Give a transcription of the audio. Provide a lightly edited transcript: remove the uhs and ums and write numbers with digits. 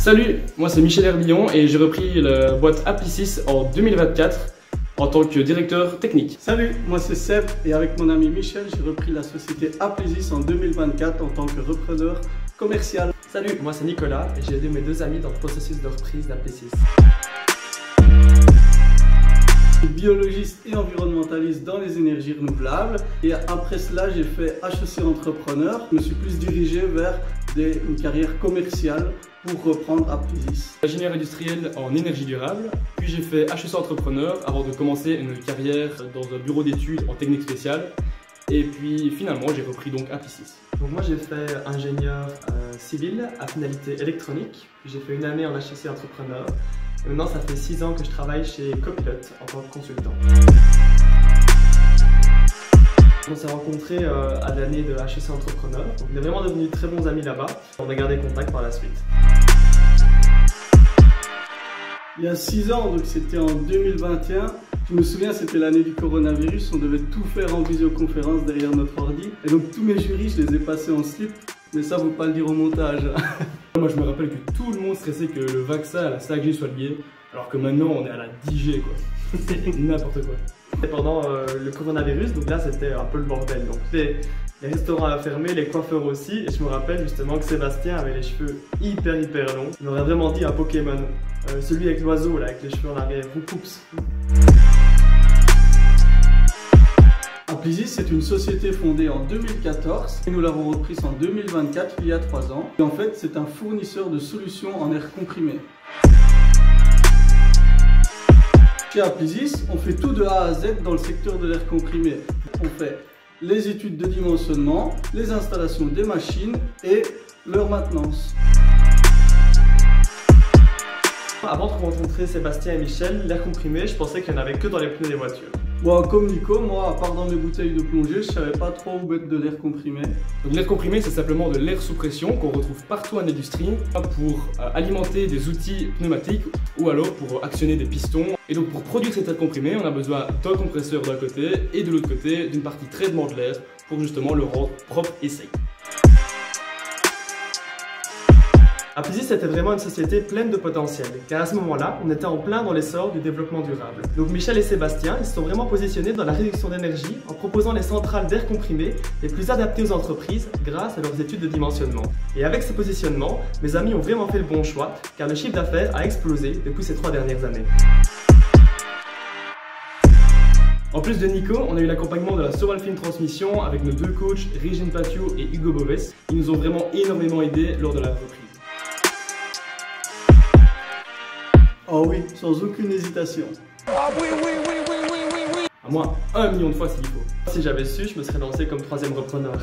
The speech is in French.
Salut, moi c'est Michel Herbillon et j'ai repris la boîte Applicis en 2024 en tant que directeur technique. Salut, moi c'est Seb et avec mon ami Michel, j'ai repris la société Applicis en 2024 en tant que repreneur commercial. Salut, moi c'est Nicolas et j'ai aidé mes deux amis dans le processus de reprise d'Applicis. Biologiste et environnementaliste dans les énergies renouvelables, et après cela j'ai fait HEC entrepreneur. Je me suis plus dirigé vers une carrière commerciale pour reprendre Applicis. Ingénieur industriel en énergie durable, puis j'ai fait HEC entrepreneur avant de commencer une carrière dans un bureau d'études en technique spéciale, et puis finalement j'ai repris donc Applicis. Donc moi j'ai fait ingénieur civil à finalité électronique, puis j'ai fait une année en HEC entrepreneur. Et maintenant, ça fait 6 ans que je travaille chez Copilot en tant que consultant. On s'est rencontrés à l'année de HEC Entrepreneur. Donc, on est vraiment devenus très bons amis là-bas. On a gardé contact par la suite. Il y a 6 ans, donc c'était en 2021. Je me souviens, c'était l'année du coronavirus. On devait tout faire en visioconférence derrière notre ordi. Et donc tous mes jurys, je les ai passés en slip. Mais ça, faut pas le dire au montage. Moi je me rappelle que tout le monde stressait que le vaccin à la 5G soit lié, alors que maintenant on est à la 10G quoi. C'est n'importe quoi. Et pendant le coronavirus, donc là c'était un peu le bordel. Donc les restaurants à fermer, les coiffeurs aussi. Et je me rappelle justement que Sébastien avait les cheveux hyper longs. Il aurait vraiment dit un Pokémon. Celui avec l'oiseau là, avec les cheveux en arrière. Oups. Applicis, c'est une société fondée en 2014 et nous l'avons reprise en 2024, il y a 3 ans. Et en fait, c'est un fournisseur de solutions en air comprimé. Chez Applicis, on fait tout de A à Z dans le secteur de l'air comprimé. On fait les études de dimensionnement, les installations des machines et leur maintenance. Avant de rencontrer Sébastien et Michel, l'air comprimé, je pensais qu'il n'y en avait que dans les pneus des voitures. Bon, comme Nico, moi, à part dans mes bouteilles de plongée, je savais pas trop où mettre de l'air comprimé. Donc l'air comprimé, c'est simplement de l'air sous pression qu'on retrouve partout en industrie pour alimenter des outils pneumatiques ou alors pour actionner des pistons. Et donc pour produire cet air comprimé, on a besoin d'un compresseur d'un côté et de l'autre côté d'une partie traitement de l'air pour justement le rendre propre et sec. Applicis était vraiment une société pleine de potentiel, car à ce moment-là, on était en plein dans l'essor du développement durable. Donc Michel et Sébastien, ils se sont vraiment positionnés dans la réduction d'énergie en proposant les centrales d'air comprimé les plus adaptées aux entreprises grâce à leurs études de dimensionnement. Et avec ce positionnement, mes amis ont vraiment fait le bon choix, car le chiffre d'affaires a explosé depuis ces 3 dernières années. En plus de Nico, on a eu l'accompagnement de la Sovalfin Transmission avec nos deux coachs, Régine Patio et Hugo Boves. Ils nous ont vraiment énormément aidés lors de la reprise. Oh oui, sans aucune hésitation. Ah oui. À moins 1 million de fois s'il faut. Si j'avais su, je me serais lancé comme 3e repreneur.